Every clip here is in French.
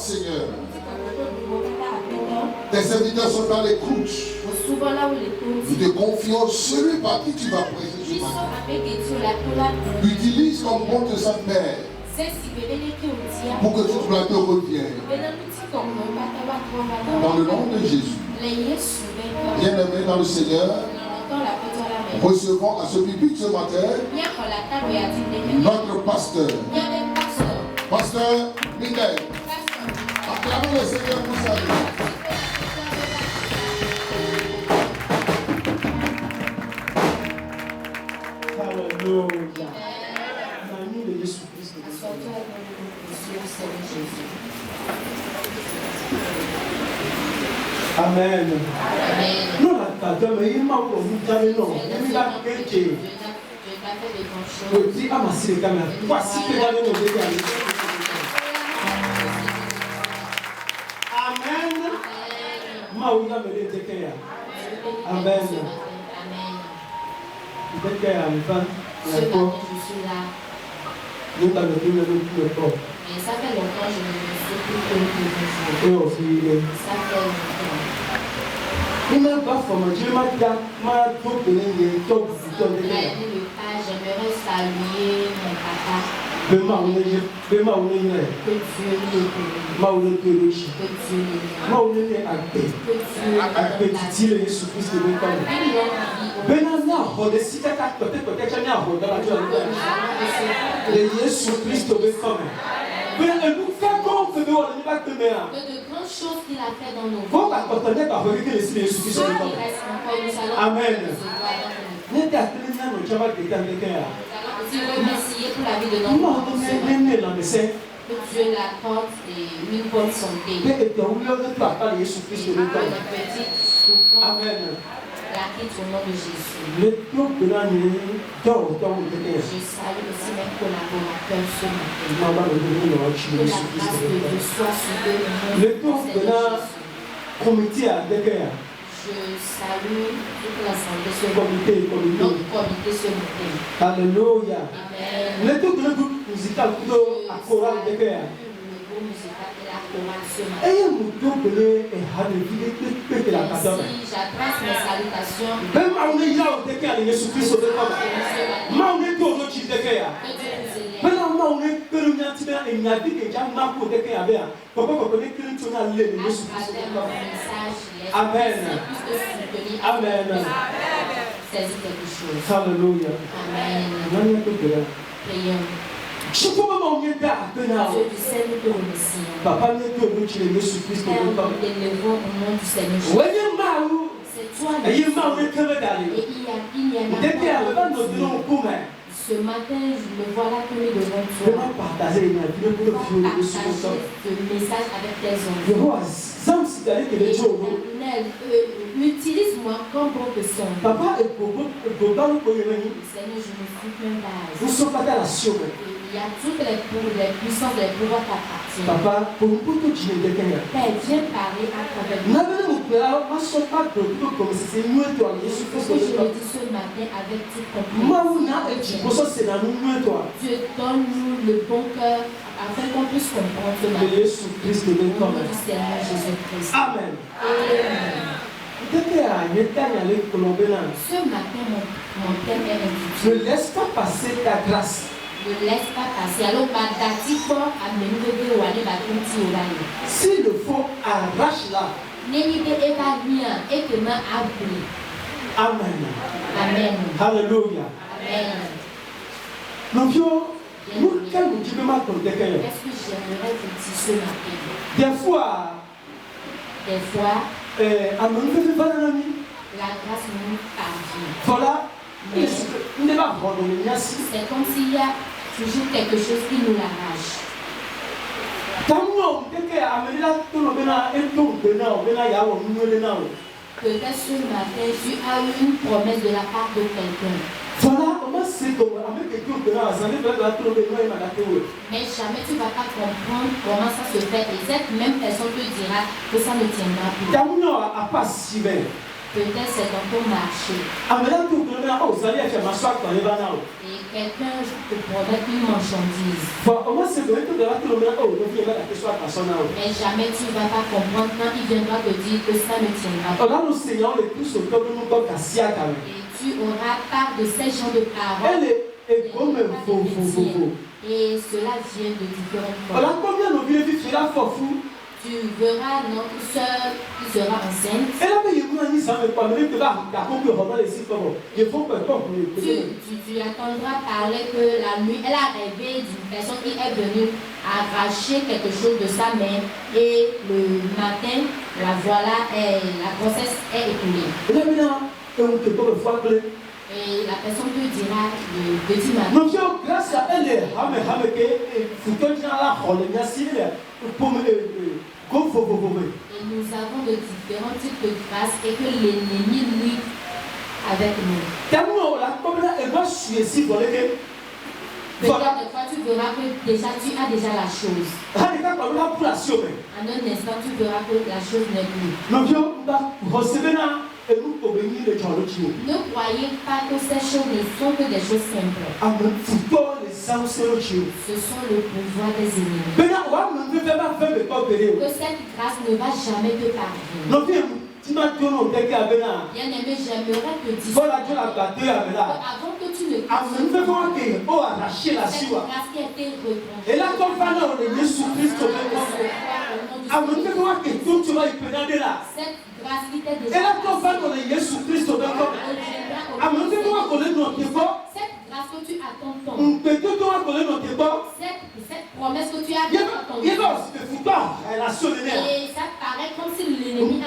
Seigneur. Tes serviteurs sont dans l'écoute. Nous te confions celui par qui tu vas prêcher. Utilise comme bon de sa mère pour que toute gloire te revienne. Dans le nom de Jésus. Bien-aimés dans le Seigneur, recevons à ce pupitre ce matin notre pasteur. Pasteur Miguel. Acclamons le Seigneur pour sa vie. Alléluia. L'ami de Jésus-Christ. Amen. Non, la table, mais il m'a promis non. Il m'a péché. Je dis à ma sœur, voici que va nous dégager. Amen. Maouya me dit Amen. Peut-être qu'elle a un fan. Ce matin, je suis là. Nous t'avons dit le corps. Mais ça fait longtemps que je ne me sais plus que le jour. Ça fait longtemps. Il m'a pas formé. Je m'a trop donné le top. J'aimerais saluer mon papa. Que Dieu lui bénisse. Que Dieu lui grandes choses qu'il a fait dans nos vies. Amen. Si remercier pour la vie de notre Dieu l'apporte une bonne santé. Une petite souffrance. Amen. La quitte au nom de Jésus. Je salue aussi mes collaborateurs ce matin. Que la grâce de Dieu soit sur eux. Je salue toute la santé ce matin. Notre comité ce matin. Alléluia. Amen. Le groupe musical à chorale de cœur. Et j'adresse mes salutations. Même on est là au décor, Jésus-Christ au décor. On est tout au chiffre de cœur. Maintenant, on est que le Niatina et Niadi et Jamma pour décor à bien. Pourquoi on connaît que le Tuna Lé de Jésus-Christ. Amen. Amen. Saisis quelque chose. Alléluia. Amen. Prions. Je peux me demander à Dieu du ciel, nous te remercions. Papa, nous te remercions Jésus-Christ. Père, nous t'élevons au nom du Seigneur Jésus. C'est toi le Dieu. Et il y a la parole. Ce matin, me voilà tenue devant toi. Partager ce message avec tes enfants. Utilise-moi comme bon te semble. Papa, Seigneur, je ne suis même pas. Il y a toutes les puissances, les pouvoirs t'appartiennent. Papa, Père, viens parler à travers nous. Ce que je le dis ce matin avec toute compréhension. Dieu, donne-nous le bon cœur afin qu'on puisse comprendre ce matin. Au nom du Seigneur Jésus-Christ. Amen. Ce matin, mon thème est intitulé. Ne laisse pas passer ta grâce. Ne laisse pas passer. Alors, s'il le faut, arrache-la. Amen. Amen. Alléluia. Amen. Nous nous quel Dieu peut m'accorder Qu'est-ce que j'aimerais vous dire ce matin? des fois, la grâce nous parvient. voilà, Mais c'est c'est comme s'il y a toujours quelque chose qui nous l'arrache. Peut-être ce matin, tu as eu une promesse de la part de quelqu'un. Voilà, mais jamais tu ne vas pas comprendre comment ça se fait. Et cette même personne te dira que ça ne tiendra plus. Peut-être c'est dans ton marché. Et quelqu'un te promet une marchandise. Mais jamais tu ne vas pas comprendre quand il viendra te dire que ça ne tiendra pas. Et tu auras part de ces gens de paroles. Et cela vient de différentes formes. Tu verras notre soeur qui sera enceinte. Tu attendras parler que la nuit, elle a rêvé d'une personne qui est venue arracher quelque chose de sa main. Et le matin, la voilà, la grossesse est écoulée. Et la personne te dira le petit matin. Grâce à elle, et nous avons de différents types de grâces et que l'ennemi lutte avec nous. Peut-être des fois tu verras que déjà tu as déjà la chose. En un instant tu verras que la chose n'est plus. Ne croyez pas que ces choses ne sont que des choses simples. Ce sont le pouvoir des ennemis. Que cette grâce ne va jamais te parvenir. Bien-aimé, j'aimerais te dire avant que tu ne cette grâce qui a été reprendue. Et là, comme pendant le Jésus Christ, Cette grâce qui t'est déjà. et là, comme pendant le Jésus Christ, Cette grâce que tu attends tant. Cette promesse que tu as attendue. Et ça paraît comme si l'ennemi a.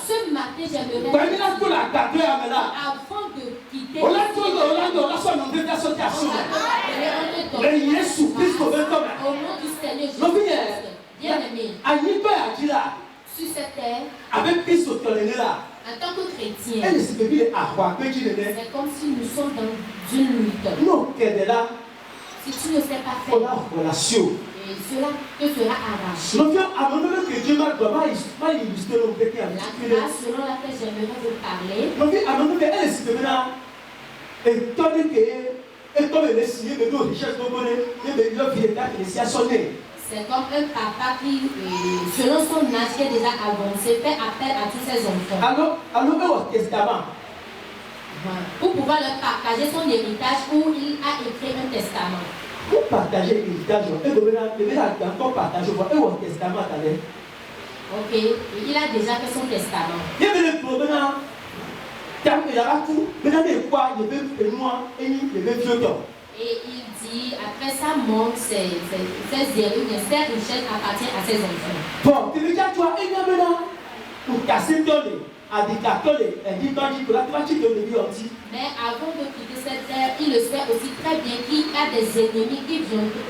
Ce matin, j'aimerais avant de quitter au nom du Seigneur Jésus-Christ, bien-aimé, sur cette terre, en tant que chrétien, c'est comme si nous sommes dans une lutte. Si tu ne sais pas faire, et cela te sera arraché. La grâce selon laquelle j'aimerais vous parler, c'est comme un papa qui, selon son âge qui est déjà avancé, fait appel à tous ses enfants. Pour pouvoir leur partager son héritage où il a écrit un testament. Pour partager l'héritage, Ok, et il a déjà fait son testament. Et il dit, après sa mort, ses richesses appartiennent à ses enfants. Mais avant de quitter cette terre, il le sait aussi très bien qu'il y a des ennemis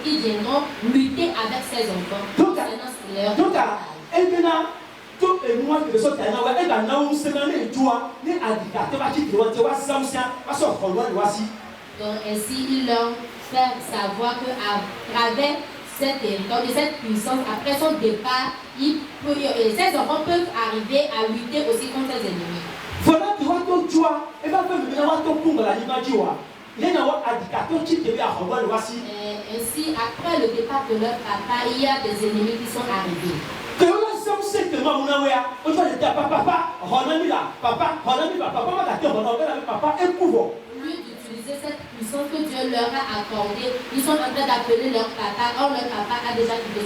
qui viendront lutter avec ses enfants. Donc ainsi, il leur fait savoir qu'à travers cette puissance, après son départ, ses enfants peuvent arriver à lutter aussi contre ses ennemis. Ainsi, après le départ de leur papa, il y a des ennemis qui sont arrivés. Cette puissance que Dieu leur a accordée, ils sont en train d'appeler leur papa. Or, leur papa a déjà quitté.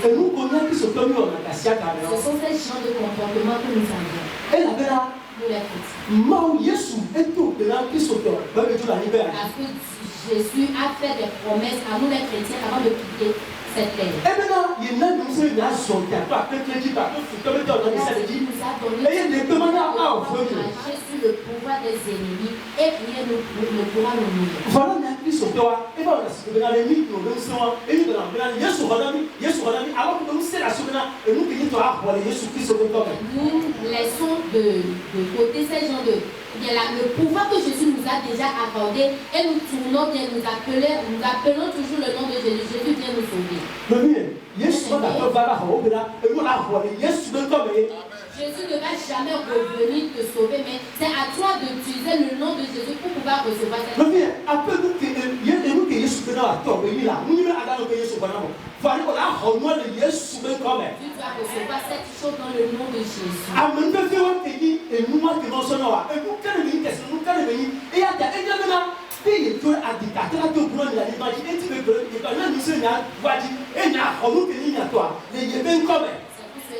Ce sont ces genres de comportements que nous avons. nous les chrétiens. Parce que Jésus a fait des promesses à nous les chrétiens avant de quitter cette terre. Jésus nous a donné Jésus le pouvoir des ennemis et rien ne pourra nous nuire. Nous laissons de côté ces gens le pouvoir que Jésus nous a déjà accordé et nous tournons bien, nous appelons toujours le nom de Jésus. Jésus vient nous sauver. Jésus ne va jamais revenir te sauver, mais c'est à toi d'utiliser le nom de Jésus pour pouvoir recevoir cette chose. Tu dois recevoir cette chose dans le nom de Jésus.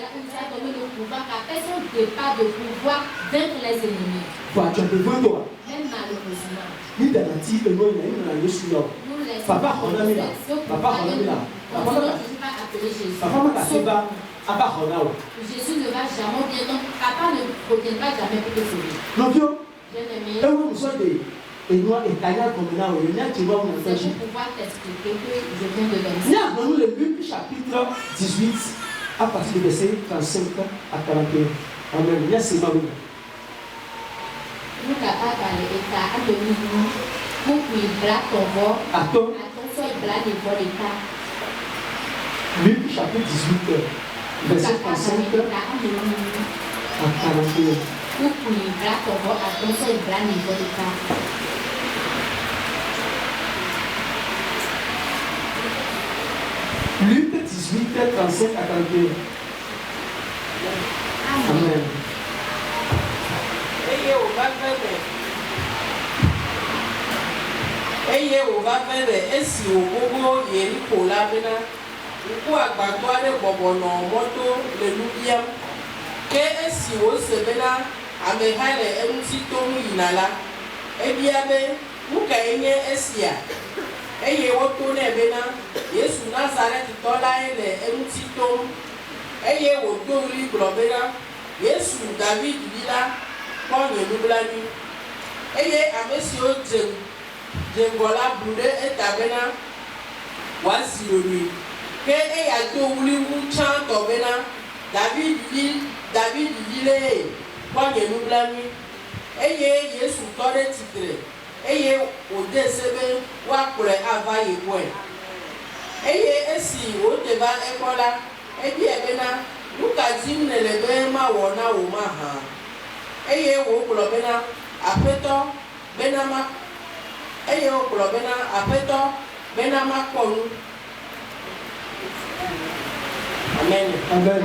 Il nous a donné le pouvoir qu'à personne ne pas de pouvoir vaincre les ennemis. Même malheureusement. Nous laissons Papa, on a mis là. Papa, on a mis là. Papa, on a appelé Jésus. Jésus ne va jamais bien. Donc, Papa ne reviendra jamais pour te sauver. Bien-aimé. Je vais pouvoir t'expliquer que je viens de l'enseigner. Nous le Luc chapitre 18 à partir du verset 35 à 41. Amen. Merci, Maman. Nous capables d'aller à demi-nous pour qu'il blague ton voix. Attends, soit il blague les voix d'État. Luc chapitre 18, verset 35 à 41. Pour qu'il blague ton voix, attends, soit il blague les voix d'État. Luc 18, 35 à 41. Amen. Eye wo va fẹ́ bẹ̀ esi wo gbogbo Yeriko la bena ŋku agbadɔ aɖe bɔbɔ nɔ mɔto le nu biam ke esi wo se bena ameha le eŋuti tom yina la ebia be nu kae nye esia eye woto nɛ bena Yesu Nazaretitɔ lae le eŋuti tom eye wodo ɣli gblɔ bena Yesu David vi la kpɔ nye nublanui eye ame siwo dze ŋgɔ la blu ɖe eta bena woazi lolui ke eya do ɣli wu tsãtɔ bena David vi lee kpɔ nye nublanui eye Yesu tɔ ɖe tsitre eye wòde se be woakplɔe ava yibɔe eye esi wòde va ekpɔ la ebia bena nu ka dim nèle be mawɔ na wò mahã eye wògblɔ bena aƒetɔ bena ma eye wògblɔ bena aƒetɔ bena makpɔ nu. Amen. Amen.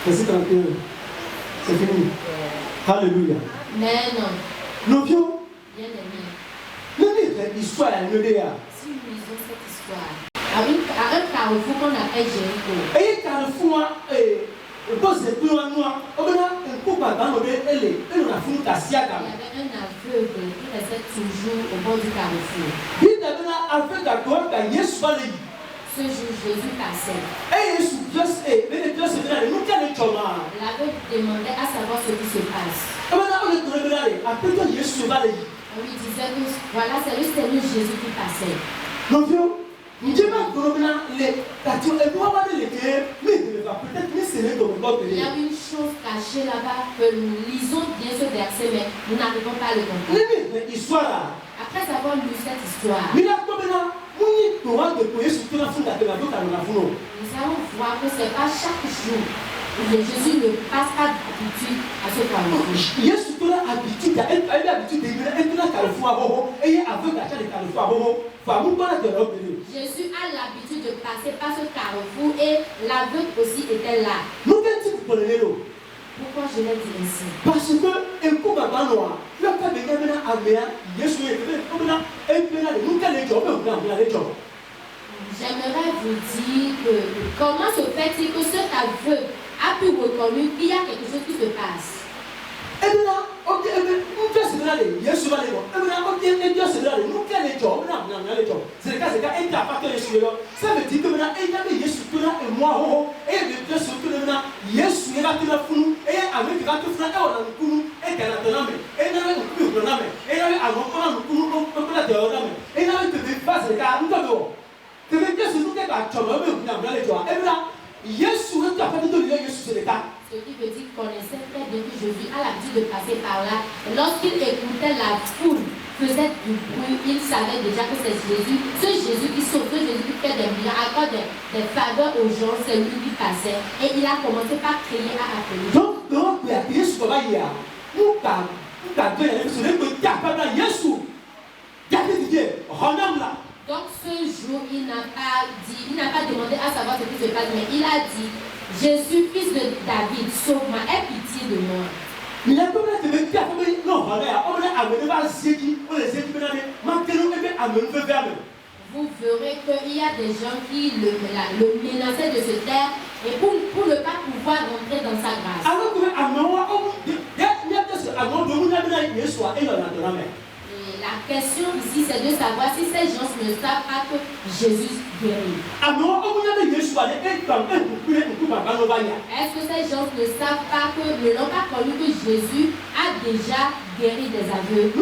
Verset 31. C'est fini. Alléluia. Amen. Nous vions. Bien-aimé. L'histoire est le déa. Si nous lisons cette histoire, à un carrefour qu'on appelle Jéricho. Et carrefour, pose plus loin, on a un couple dans le et on a fini ta siaga. Il y avait un aveugle qui restait toujours au bord du carrefour. Il avait un aveugle qui Yesu allait. Ce jour, Jésus passait. Et Yesu, l'aveugle demandait à savoir ce qui se passe. On lui disait que voilà, c'est le Seigneur Jésus qui passait. Il y a une chose cachée là-bas que nous lisons bien ce verset, mais nous n'arrivons pas à le comprendre. Après avoir lu cette histoire, nous allons voir que ce n'est pas chaque jour où Jésus ne passe pas d'habitude à ce carrefour. Jésus a l'habitude de passer par ce carrefour et l'aveugle aussi était là. Pourquoi je l'ai dit ainsi? Parce que j'aimerais vous dire que comment se fait-il que cet aveugle a pu reconnaître qu'il y a quelque chose qui se passe? Et là, ok, nous faisons là les Yesu va les voir. Et là, ok, et Dieu c'est là les nous quel est job, non les job. C'est le cas, c'est quand il a pas que Yesu là. Ça veut dire que maintenant il y a des Yesu tout là et moi oh et le Dieu surtout maintenant Yesu il va tout là fou et avec il va tout là et on a nous fou et qu'elle a donné et là nous plus on a et là à mon on nous fou on peut la dire on a et là que des pas c'est quand nous t'avons que des Dieu surtout que va job mais on a les job. Et là Yesu il a pas de dire Yesu c'est le cas. Ce qui veut dire qu'on connaissait très bien que Jésus a l'habitude de passer par là. Lorsqu'il écoutait la foule, faisait du bruit, il savait déjà que c'est Jésus. Ce Jésus qui sauve, ce Jésus qui fait des miracles, accorde des faveurs aux gens, c'est lui qui passait. Et il a commencé par crier à appeler. Donc, il y a Yesu qui va y aller. Nous, quand il y a Yesu, il y a Yesu. Il y a Dieu, renonce là. Donc ce jour, il n'a pas demandé à savoir ce qui se passe, mais il a dit, Jésus, fils de David, sauve-moi, aie pitié de moi. Il a comme là, tu veux non, on a amené vers Zéki, on les Zéki, vous verrez qu'il y a des gens qui le menaçaient de se taire et pour ne pas pouvoir rentrer dans sa grâce. Alors que la question ici, c'est de savoir si ces gens ne savent pas que Jésus guérit. Est-ce que ces gens ne savent pas ne l'ont pas connu que Jésus a déjà guéri des aveugles?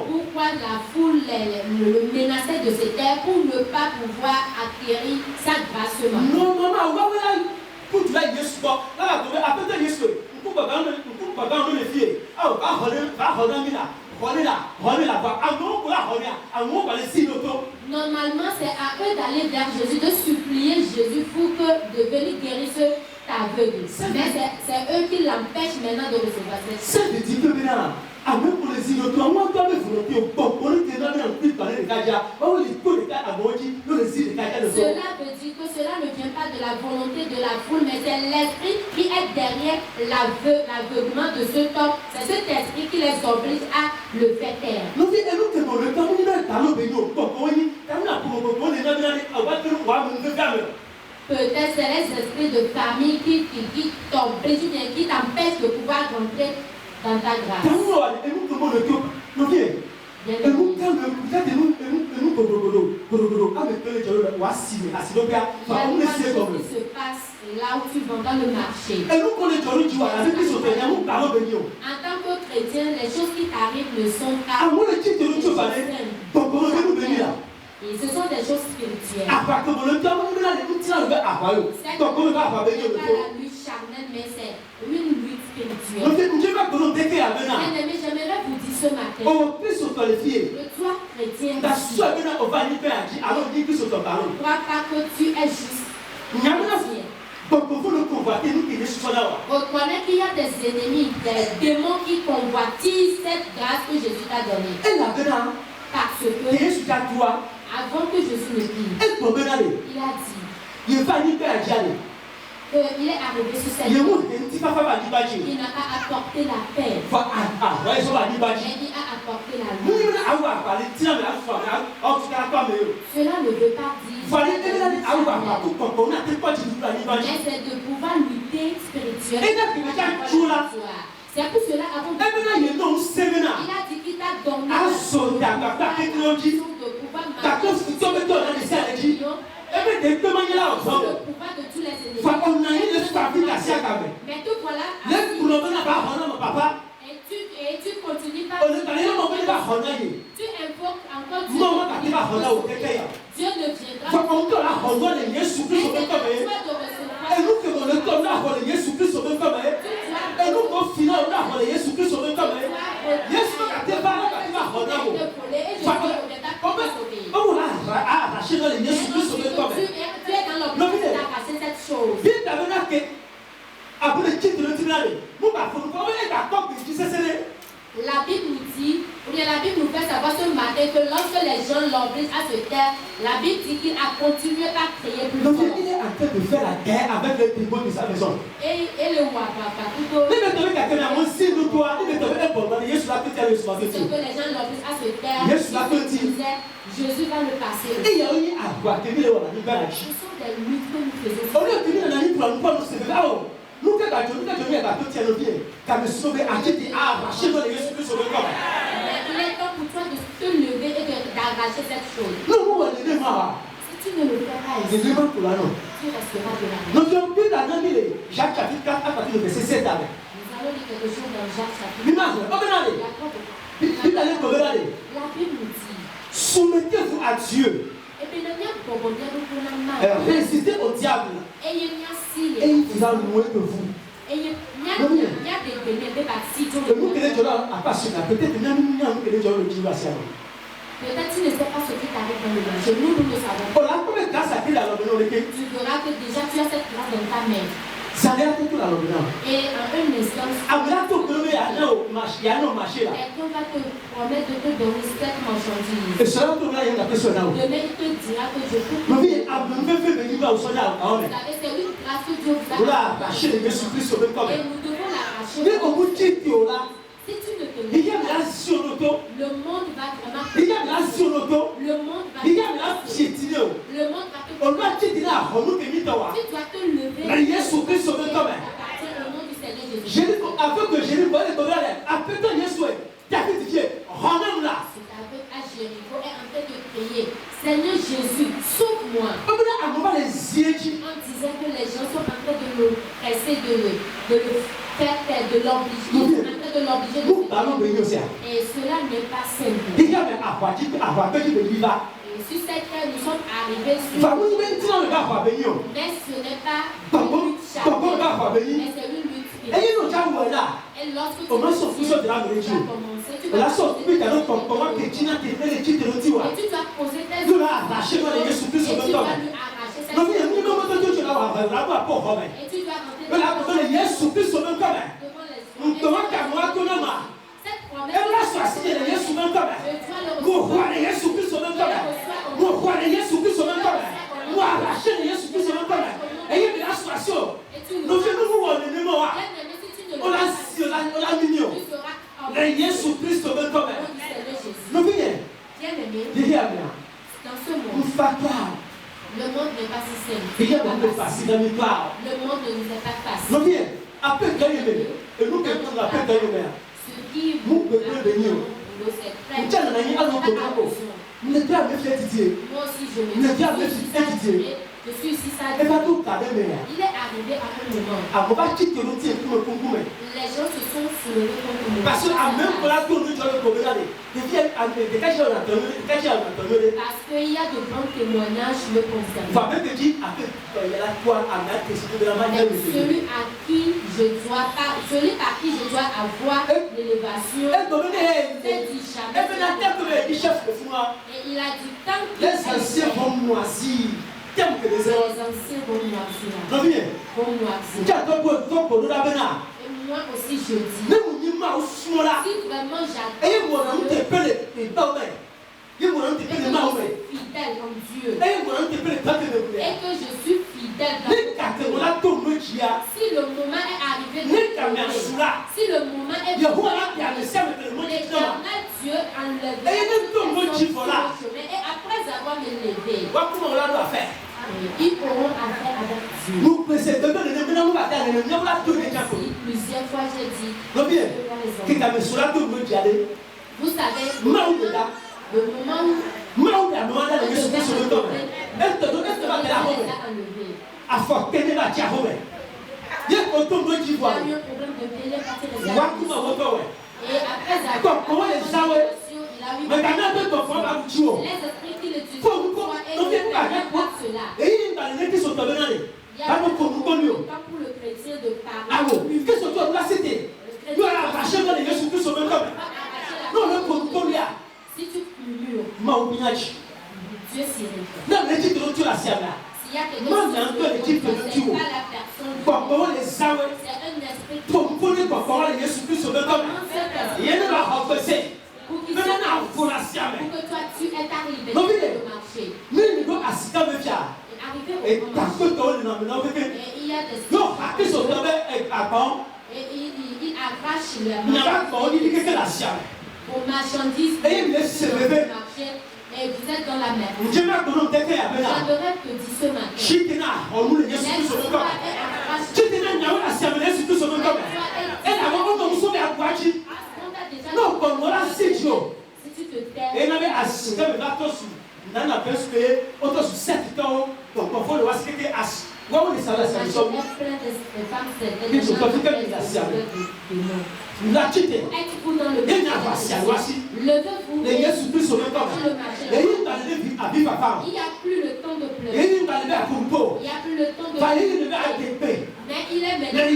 Pourquoi la foule le menaçait de se taire pour ne pas pouvoir acquérir sa grâce ce matin? Non, maman, normalement, c'est à eux d'aller vers Jésus, de supplier Jésus pour de venir guérir ce aveugle. Mais c'est eux qui l'empêchent maintenant de recevoir cette grâce. Même pour les innocents, moi, quand même, vous n'êtes pas pour les ténèbres, on peut parler de Gadia. Cela veut dire que cela ne vient pas de la volonté de la foule, mais c'est l'esprit qui est derrière l'aveuglement de ce homme. C'est cet esprit qui les oblige à le faire taire. Peut-être c'est les esprits de famille qui t'obligent, qui t'empêchent de pouvoir rentrer dans ta grâce. Ce qui se passe là où tu vas dans le marché. En tant que chrétien, les choses qui t'arrivent ne sont pas et ce sont des choses spirituelles. C'est pas la lutte charnelle, mais c'est une lutte spirituelle. Bien-aimé, j'aimerais vous dire ce matin que toi, chrétien, ne crois pas que tu es juste. Reconnais qu'il y a des ennemis, des démons qui convoitisent cette grâce que Jésus t'a donnée. Parce que avant que Jésus ne vienne, il a dit qu'il est arrivé sur cette terre. Il n'a pas apporté la paix, mais il a apporté la lutte. Cela ne veut pas dire mais c'est de pouvoir lutter spirituellement. C'est pour cela avant il a dit qu'il t'a donné la de pouvoir marcher sur le pouvoir de tous les ennemis. Mais tout voilà. Et tu continues par tu invoques encore Dieu ne La Bible nous dit, ou bien la Bible nous fait savoir ce matin Et que lorsque les gens l'obligent à se taire, la Bible dit qu'il a continué à crier plus Donc fort. il est en train de faire la guerre avec les tribus de sa maison. Et le roi papa plutôt. Il me trouve quelqu'un à mon signe de toi. Il me trouve un bon moment. Jésus l'a fait le soir. Que les gens l'obligent à se taire. Jésus l'a fait dire. Jésus va le passer. Et il y a eu à quoi que il est là. Ce sont des luttes que nous faisons. On est venu dans la nuit pour nous se lever. Nous que nous tiens le pied. Car nous sommes achetés à arracher dans les Jésus Christ sur le corps. Il est temps pour toi de te lever et d'arracher cette chose. Nous, on est des morts. Si tu ne le fais pas ici, tu resteras de la vie. Nous avons vu dans l'année Jacques chapitre 4 à partir du verset 7 avec. Nous allons lire quelque chose dans Jacques chapitre 4. La Bible nous dit, soumettez-vous à Dieu. Résistez au diable. Et il va loin de vous. Et nous que les gens n'ont pas su, peut-être que les gens le disent. Peut-être tu ne sais pas ce qui t'arrive dans le marché. Nous ne savons pas. Tu verras que déjà tu as cette grâce dans ta main. Et en un instant, quelqu'un va te promettre de te donner cette marchandise. Demain, il te dira que je peux. Vous savez, c'est une grâce que Dieu vous a donnée. Et nous devons l'arracher. Si tu ne te lèves pas, le monde va vraiment te le monde va te le monde va te tu dois te lever et appartenir au nom du Seigneur Jésus. Avant que Jésus voit les colères, après que Jésus David dit, remets-la. C'est avec à Jéricho est en train de prier, Seigneur Jésus, sauve-moi. En disant que les gens sont en train de le presser, de le faire taire, de l'obliger. Ils sont en train de l'obliger. Et cela n'est pas simple. Et sur cette terre, nous sommes arrivés sur. Mais ce n'est pas une lutte charnelle, mais c'est une lutte spirituelle. Et lorsque tu vas commencer, tu dois poser tes et tu dois poser tes et tu vas lui arracher cette chose. Et tu dois rentrer devant les cette dans ce monde, le monde n'est pas si simple. Le monde ne nous est pas facile. Ce qui vous c'est très moi aussi je suis ici ça. Il est arrivé à un moment. Les gens se sont soulevés contre moi. Parce qu'il y a de bons témoignages me concernant. Celui par qui je dois avoir l'élévation, c'est dit jamais. Et il a dit tant que les anciens vont moisir. Et moi aussi je dis, si vraiment j'adore fidèle en Dieu et que je suis fidèle dans si le moment est arrivé si le moment est l'éternel Dieu enlève et après avoir me levé ils auront affaire avec Dieu. Plusieurs fois j'ai dit vous savez le moment où et après mais quand même, les esprits qui le disent, il y a un temps pour le chrétien de parler. Si tu murmures, Dieu s'y réfère. S'il y a quelque chose qui ne concerne pas la personne, c'est un esprit qui commence pour que toi Et il y a des et il arrache aux marchandises et vous êtes dans la mer. J'aimerais que dis ce matin. Si tu te tais, êtes-vous dans le levez-vous. Il n'y a plus le temps de pleurer. Il n'y a plus le temps de pleurer. Mais il est maintenant. Il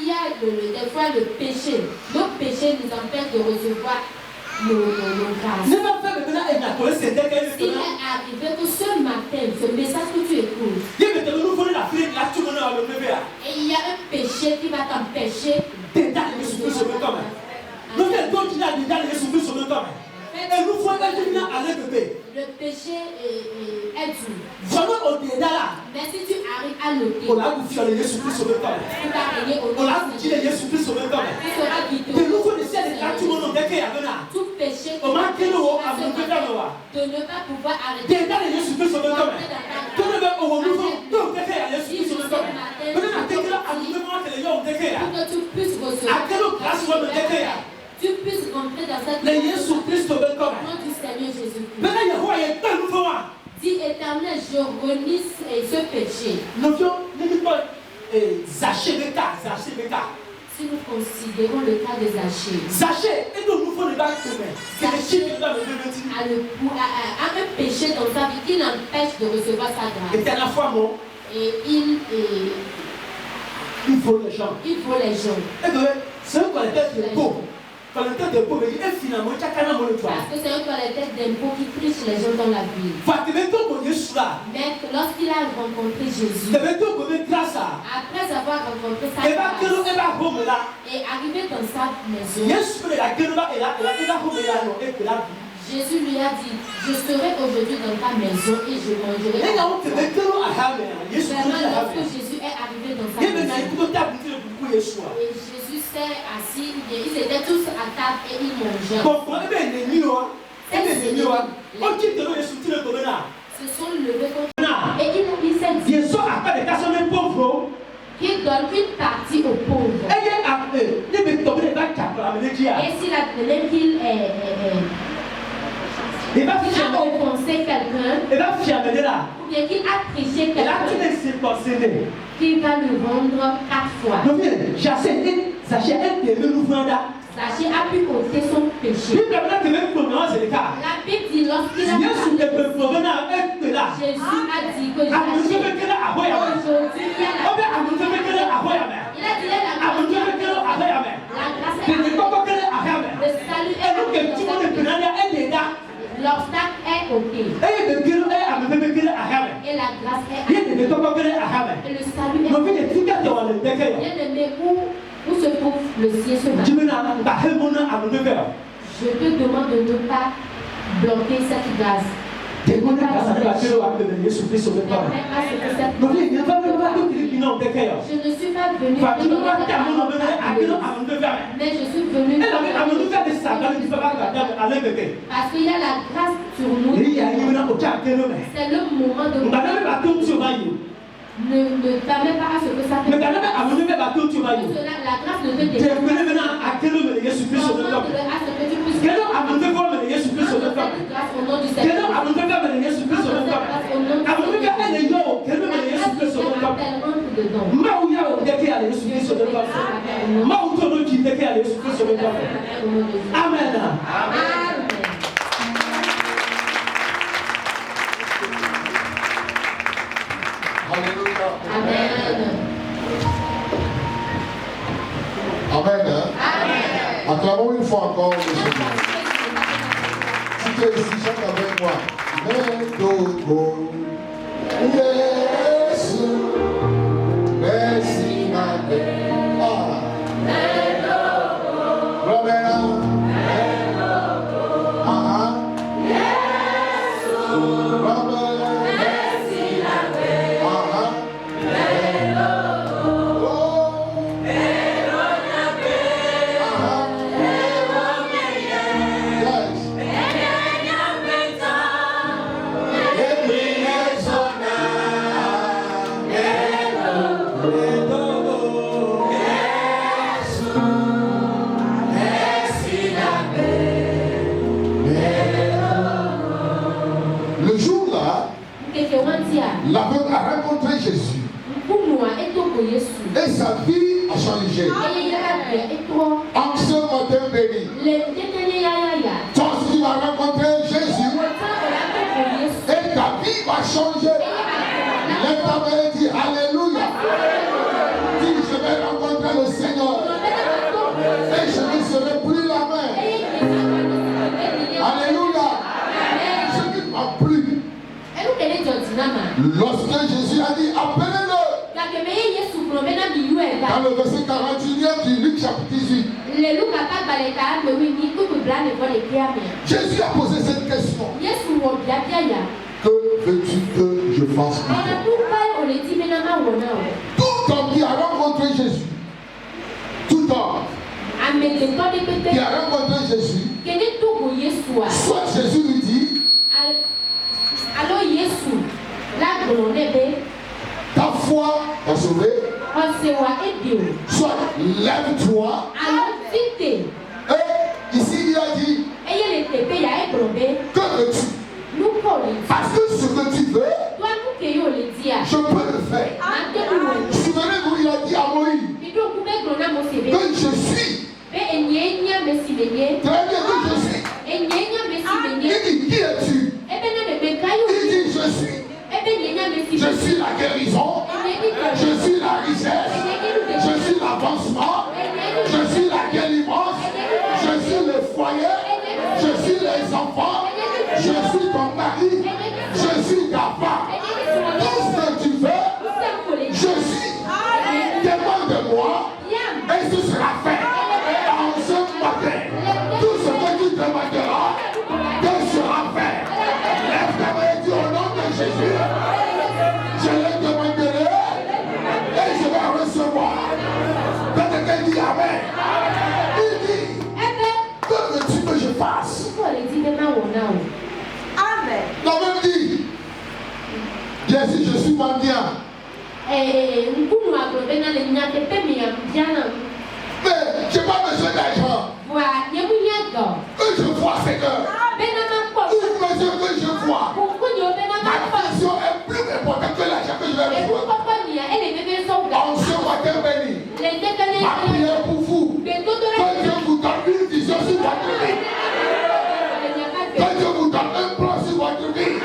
y a des fois le péché. Notre péché nous empêche de recevoir nos grâces. S'il est arrivé que ce matin, ce message que tu écoutes, et il y a un péché qui va t'empêcher de le péché est dur. Mais si tu arrives à le tu seras guidé. Tout péché de ne pas pouvoir arrêter. Pour que tu puisses recevoir, tu puisses rentrer dans cette nom du Seigneur Jésus-Christ. Dis éternel, je renie ce péché. Si nous considérons le cas de Zachée, a un péché dans sa vie qui l'empêche de recevoir sa grâce. Et il vole les gens. C'est un collecteur d'impôts. Parce que c'est un collecteur d'impôts qui triche les gens dans la ville. Mais lorsqu'il a rencontré Jésus, après avoir rencontré sa grâce, et arrivé dans sa maison, Jésus lui a dit, je serai aujourd'hui dans ta maison et je mangerai. Vraiment, lorsque Jésus est arrivé dans sa maison, et Jésus s'est assis, ils étaient tous à table et ils mangeaient. Se sont levés contre et il s'est dit qu'il donne une partie aux pauvres. Et s'il a donné qu'il il a offensé quelqu'un, ou bien qu'il a triché quelqu'un, qu'il va le rendre 4 fois. Zachée a pu ôter son péché. La Bible dit lorsqu'il a Jésus a dit que Zachée, aujourd'hui il y a le salut est l'obstacle est ok. Et la grâce est et le salut est bien-aimé, où se trouve le ciel ce matin? Je te demande de ne pas bloquer cette grâce. Je ne suis pas venu mais je suis venu parce qu'il y a la grâce sur nous. C'est le moment de ne permet pas à ce que ça te la grâce ne te dépend Amen. Alléluia. Amen. Amen. Acclamons une fois encore le Seigneur. Si tu es ici, chante avec moi. Mais L'aveugle a rencontré Jésus. Et sa vie a changé. En ce matin béni, toi aussi tu vas rencontrer Jésus. Et ta vie va changer. Lève ta main et dis Alléluia. Dis je vais rencontrer le Seigneur. Et je ne serai plus la main. Alléluia. Je ne m'en plus. Lorsque Jésus a dit appelez-le. Dans le verset 41 du Luc chapitre 18. Jésus a posé cette question. Que veux-tu que je fasse pour toi? Tout homme qui a rencontré Jésus, tout homme qui a rencontré Jésus, soit Jésus lui dit ta foi t'a sauvé, soit lève-toi. Et ici il a dit que veux-tu? Parce que ce que tu veux, je peux le faire. Souvenez-vous, il a dit à Moïse que je suis. Très bien que je suis. Il dit qui es-tu? Il dit je suis. Je suis la guérison. Je suis la richesse. Je suis l'avancement. Je suis la délivrance. Je suis le foyer. Je suis les enfants. Je suis ton mari. Je suis ta femme. Tout ce que tu veux, je suis. Demande de moi et ce sera fait. En ce matin, tout ce que tu demanderas, te sera fait. Lève ta main et dis au nom de Jésus, je le demanderai et je vais recevoir. Quand quelqu'un dit Amen, il dit, que veux-tu que je fasse? Amen. La même dit, bien si je suis mendiant. Mais je n'ai pas besoin d'argent. Que je vois, Seigneur. Une mesure que je vois. Ma vision est plus importante que l'argent que je vais recevoir. En ce matin béni, ma prière pour vous, que Dieu vous donne une vision sur votre vie. Que Dieu vous donne un plan sur votre vie.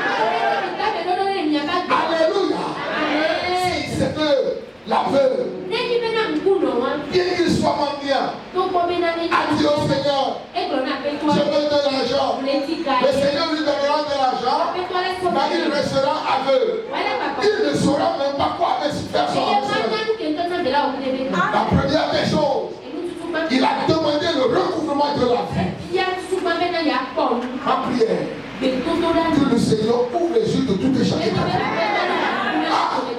Alléluia. Si c'est que l'aveugle, bien qu'il soit mendiant, a dit au Seigneur, je veux de l'argent. Le Seigneur lui donnera de l'argent, mais il restera aveugle. Il ne saura même pas quoi faire son argent. La première des choses, il a demandé le recouvrement de la vie. Ma prière, que le Seigneur ouvre les yeux de tout et chacun.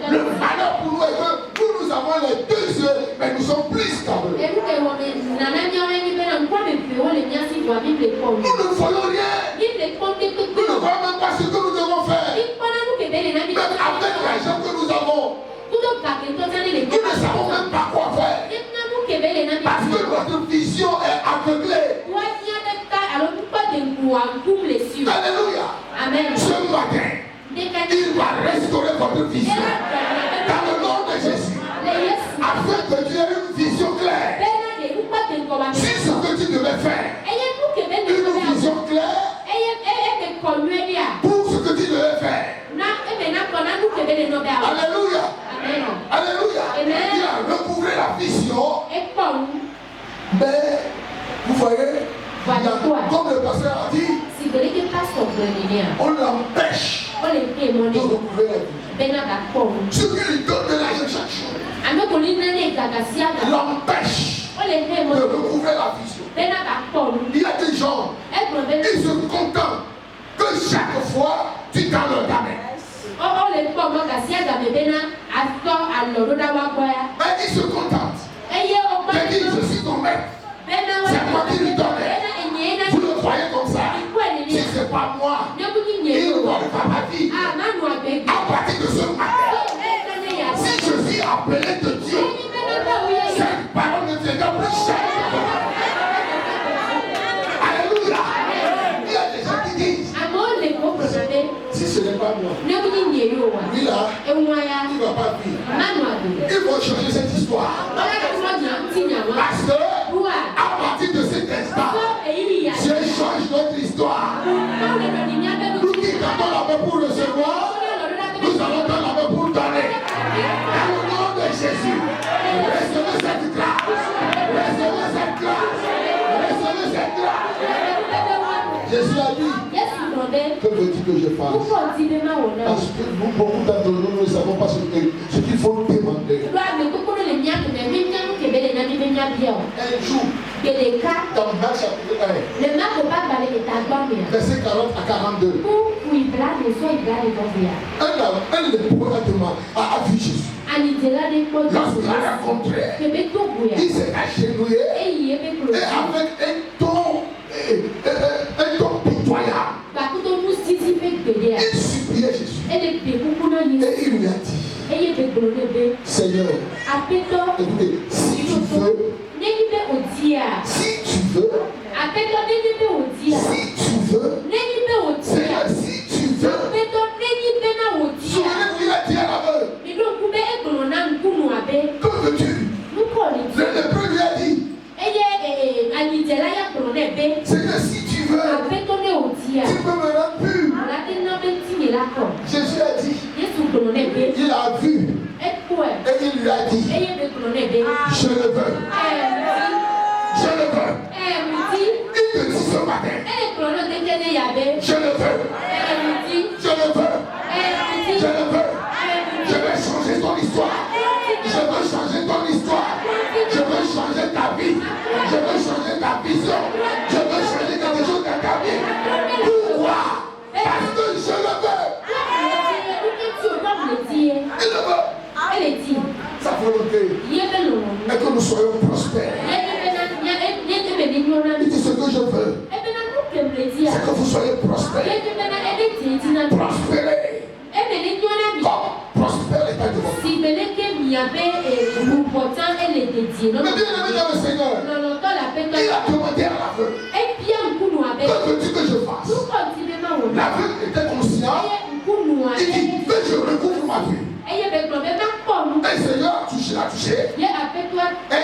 Le malheur pour nous est que nous avons les deux yeux, mais nous sommes plus câblés. Nous ne voyons rien. Nous ne voyons même pas ce que nous devons faire. Même avec l'argent que nous avons, nous ne savons même pas quoi faire. Parce que notre vision est aveuglée. Alléluia. Amen. Ce matin, il va restaurer votre vision. Dans le nom de Jésus. Afin que tu aies une vision claire. Si ce que tu devais faire. Une vision claire. Pour ce que tu devais faire. Alléluia. Alléluia. Il a recouvré la vision. Mais, vous voyez, comme le pasteur a dit, on l'empêche de recouvrir la vie. Ce qui lui donne de l'argent chaque jour l'empêche de recouvrir la vision. Il y a des gens, ils se contentent que chaque fois tu donnes leur gamin. Mais ils se contentent. Mais dit, je suis ton maître. C'est moi qui lui donne. Vous le croyez comme ça? Si ce n'est pas moi, il ne donne pas ma vie. À partir de ce matin, si je suis appelé de Dieu, cette parole ne deviendra plus chère. Alléluia. Il y a des gens qui disent, si ce n'est pas moi, lui là, il ne va pas vivre. Il faut changer cette histoire. Parce que, à partir de cet instant, je change notre histoire. Nous qui tendons la main pour recevoir, nous allons tendre la main pour donner. Dans le nom de Jésus, recevez cette grâce. Recevez cette grâce. Recevez cette grâce. Jésus a dit, que veux-tu que je fasse? Parce que nous, beaucoup d'entre nous, ne savons pas ce qu'il faut demander. Un jour, dans Marc chapitre 1, verset 40 à 42, un lépreux a vu Jésus. Lorsqu'il l'a rencontré, il s'est agenouillé et avec un ton pitoyable, il suppliait Jésus. Et il lui a dit, Seigneur, écoutez, si tu veux, Seigneur, si tu veux, souvenez-vous, il a dit à l'aveugle, que veux-tu? Le lépreux lui a dit, Seigneur, si tu veux, tu peux me rendre pur. Jésus a dit, il a vu, et il lui a dit, je le veux. Je le veux. Il te dit ce matin, je le veux. Je le veux. Je le veux. Je vais changer ton histoire. Je veux changer ton histoire. Je veux changer ta vie. Je veux changer ta vision. Je veux changer quelque chose dans ta vie. Pourquoi? Parce que je le veux. Il le veut. Sa volonté est que nous soyons prospères. Il dit ce que je veux, c'est que vous soyez prospères. Prospérez. Comme prospère l'état de votre vie. Mais bien aimé dans le Seigneur, il a demandé à l'aveugle, que veux-tu que je fasse? L'aveugle était conscient. Il dit que je recouvre ma vue. Et le Seigneur a touché, l'a touché. Et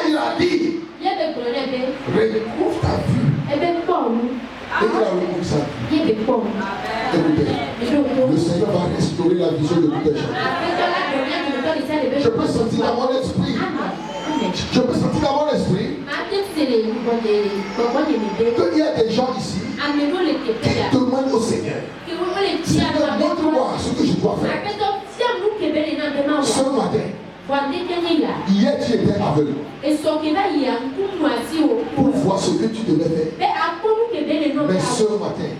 il a dit, recouvre ta vue. Et il a recouvert sa vue. Écoutez, le Seigneur va restaurer la vision de tout un chacun. Je peux sentir dans mon esprit. Je peux sentir dans mon esprit qu'il y a des gens ici qui demandent au Seigneur, Seigneur, montre-moi ce que je dois faire. Ce matin, hier tu étais aveugle pour voir ce que tu devais faire. Mais ce matin,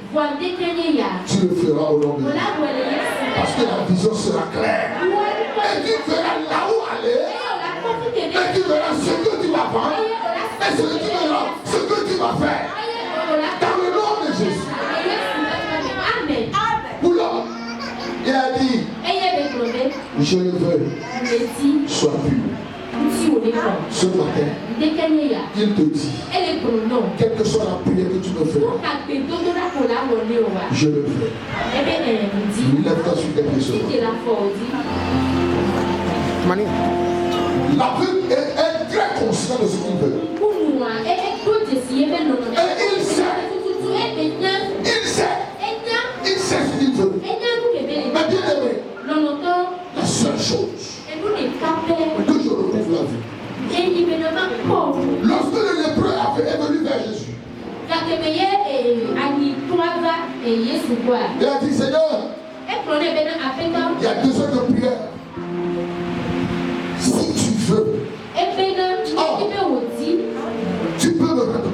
tu le feras au nom de Dieu. Parce que la vision sera claire. Et tu verras là où aller. Et tu verras ce que tu vas faire. Et ce que tu verras, ce que tu vas faire. Dans le nom de Jésus. Pour l'homme, il a dit, je le veux. Sois pur. Ce matin, il te dit, quelle que soit la prière que tu me feras, je le veux. Lève-toi sur tes pieds. L'aveugle est très conscient de ce qu'il veut. Et il sait ce qu'il veut. Mais bien aimé, la seule chose que je retrouve la vie. Lorsque le lépreux est venu vers Jésus, il a dit, Seigneur, Il y a 2 heures de prière. Si tu veux, tu peux me rendre.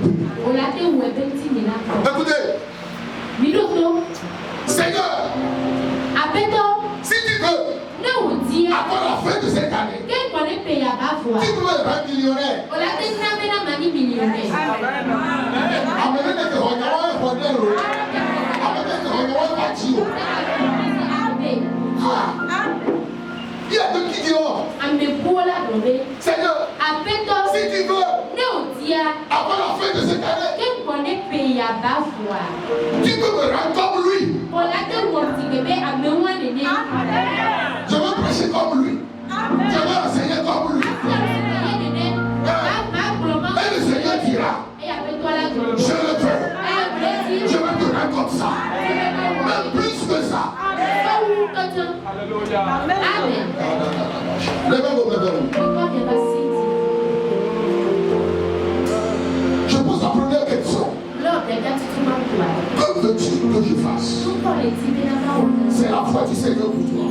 Écoutez, Seigneur, si tu veux, avant la fin de cette année, tu peux me rendre millionnaire. Il y a deux qui diront, Seigneur, si tu veux, avant la fin de cette année, tu peux me rendre comme lui. Je veux prêcher comme lui. Je veux enseigner comme lui. Et le Seigneur dira, je le veux. Je veux te rendre comme ça. Même plus que ça. Alléluia. Amen. Levez vos mains. Je pose la première question. Que veux-tu que je fasse? C'est la foi du Seigneur pour toi.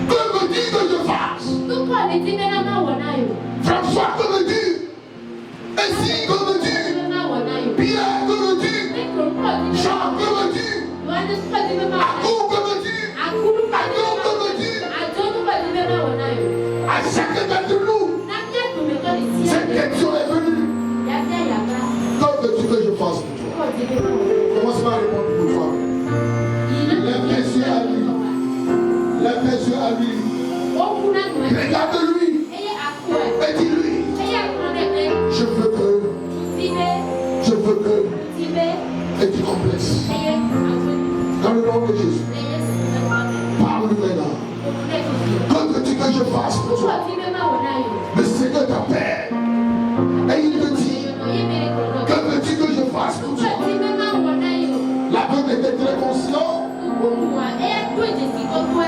Que veux-tu que je fasse? François, que veux-tu? Ainsi, que veux-tu? Pierre, que veux-tu? Jean, que veux-tu? Akou, que veux-tu? Adon, que veux-tu? À chacun d'entre nous, cette question est venue. Que veux-tu que je fasse pour toi? Commence par répondre pour toi. Lève les yeux à lui. Lève les yeux à lui. Regarde-lui. Et dis-lui. Je veux que. Et tu complexes. Dans le nom de Jésus. Parle-lui maintenant. Que veux-tu que je fasse pour toi? Le Seigneur t'appelle. Et il te dit, que veux-tu que je fasse pour toi? L'aveugle était très conscient.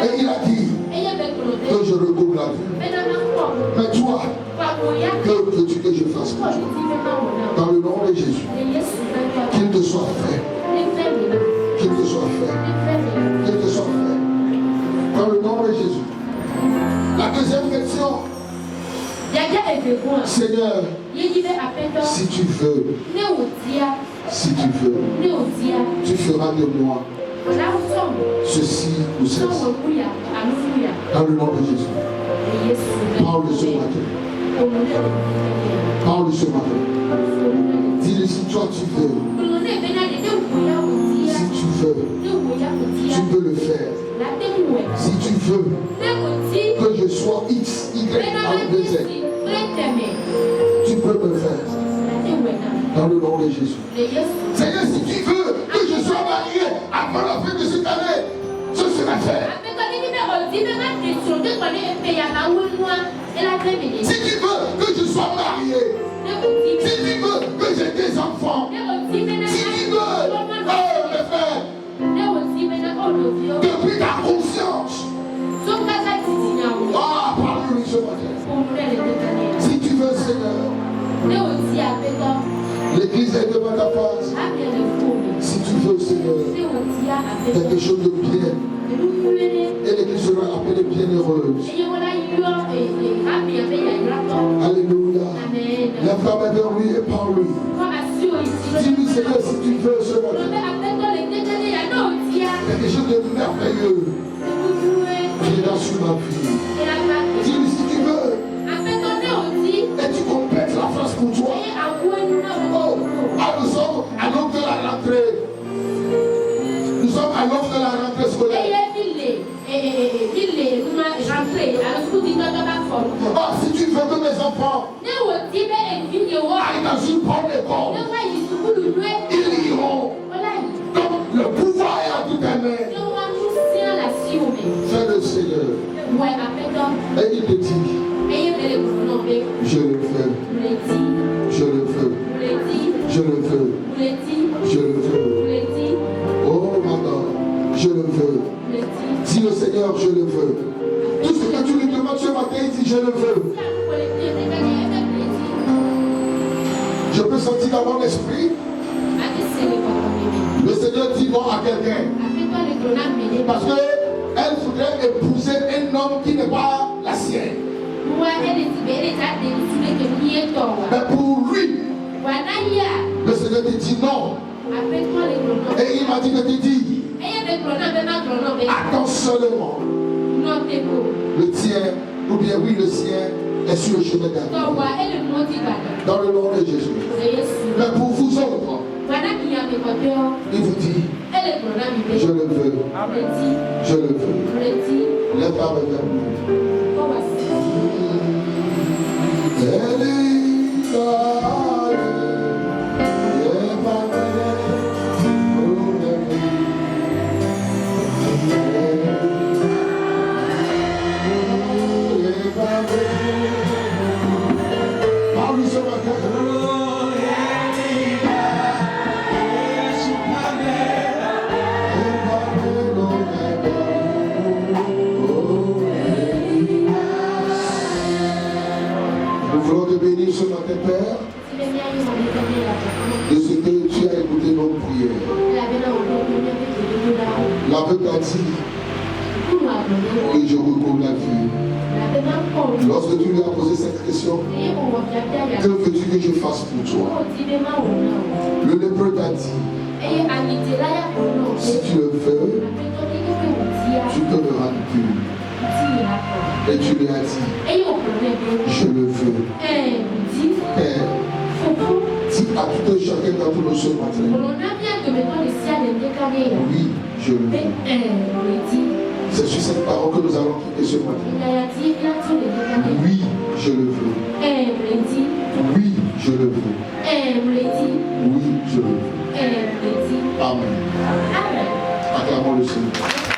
Et il a dit que je recouvre la vue. Mais toi, que veux-tu que je fasse pour toi? Dans le nom de Jésus. Qu'il te soit fait. Qu'il te soit fait. Qu'il te soit fait. Dans le nom de Jésus. La deuxième question. Seigneur, si tu veux, tu feras de moi ceci ou ceci. Dans le nom de Jésus. Parle ce matin. Parle ce matin. Dis-le si toi tu veux. Si tu veux, tu peux le faire. Si tu veux que je sois X, Y, A, Z, tu peux me faire. Dans le nom de Jésus. Seigneur, si tu veux que je sois marié avant la fin de cette année, ce sera fait. Si tu veux que je sois marié, si tu veux que j'ai des enfants, si tu veux, oh le frère, depuis ta conscience, parle-lui ce matin. Si tu veux, Seigneur, l'église est devant ta face. Si tu veux, Seigneur, quelque chose de bien. Et l'église sera appelée bienheureuse. Alléluia. Lève ta main vers lui et parle-lui. Dis-lui, Seigneur, si tu veux ce matin. Quelque chose de merveilleux viendra sur ma vie. Dis-lui si tu veux. Et tu complètes la face pour toi. Oh, nous sommes à l'aube de la rentrée. Nous sommes à l'aube de la rentrée scolaire. Oh, si tu veux que mes enfants aillent dans une bonne école, ils iront. Donc le pouvoir est en toute ta main. Fais le Seigneur. Et il te dit, je le fais. Je le veux. Je le veux. Je le veux. Oh madame, je le veux. Dis le Seigneur, je le veux. Tout ce que tu lui demandes ce matin, il dit, je le veux. Je peux sentir dans mon esprit. Le Seigneur dit non à quelqu'un. Parce que elle voudrait épouser un homme qui n'est pas la sienne. Mais pour lui, le Seigneur te dit non. Et il m'a dit de te dire, attends seulement. Le tien, ou bien oui, le sien est sur le chemin d'avenir. Dans le nom de Jésus. Mais pour vous autres, il vous dit, je le veux. Je le veux. Lève la main vers nous. Parle-lui ce matin. Nous voulons te bénir ce matin, Père, de ce que tu as écouté nos prières. L'aveugle a dit, et je recouvre la vie. Lorsque tu lui as posé cette question, que veux-tu que je fasse pour toi? Le lépreux t'a dit, si tu le veux, tu peux me rendre pur. Et tu lui as dit, je le veux. Père, dis à tout un chacun d'entre nous ce matin, oui, je le veux. C'est sur cette parole que nous allons quitter ce matin. Oui, je le veux. Oui, je le veux. Oui, je le veux. Amen. Acclamons le Seigneur.